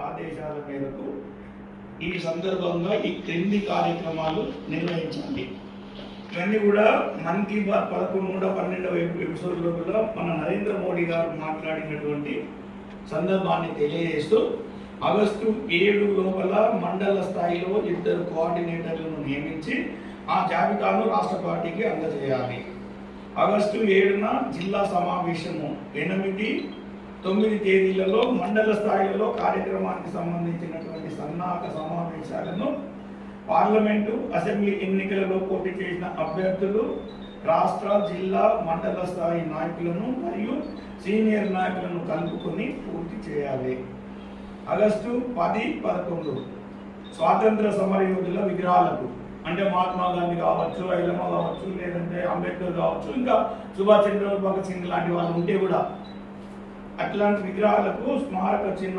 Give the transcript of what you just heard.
ఆదేశాల మేరకు ఈ సందర్భంగా ఈ క్రింది కార్యక్రమాలు నిర్వహించాలి. ఇవన్నీ కూడా మన్ కీ బాత్ 11-12 ఎపిసోడ్లో కూడా మన నరేంద్ర మోడీ గారు మాట్లాడినటువంటి సందర్భాన్ని తెలియజేస్తూ ఆగస్టు 7 లోపల మండల స్థాయిలో 2 కోఆర్డినేటర్లను నియమించి ఆ జాబితాను రాష్ట్ర పార్టీకి అందజేయాలి. ఆగస్టు 7న జిల్లా సమావేశము 8-9 తేదీలలో మండల స్థాయిలో కార్యక్రమానికి సంబంధించినటువంటి సన్నాహక సమావేశాలను పార్లమెంటు అసెంబ్లీ ఎన్నికలలో పోటీ చేసిన అభ్యర్థులు, రాష్ట్ర జిల్లా మండల స్థాయి నాయకులను మరియు సీనియర్ నాయకులను కలుపుకొని పూర్తి చేయాలి. ఆగస్టు 10-11 స్వాతంత్ర సమరయోధుల విగ్రహాలకు, అంటే మహాత్మా గాంధీ కావచ్చు, ఐలమ్మ కావచ్చు, లేదంటే అంబేద్కర్ కావచ్చు, ఇంకా సుభాష్ చంద్రబోస్, భగత్ సింగ్ లాంటి వాళ్ళు ఉంటే కూడా అట్లాంటి విగ్రహాలకు స్మారక చిహ్న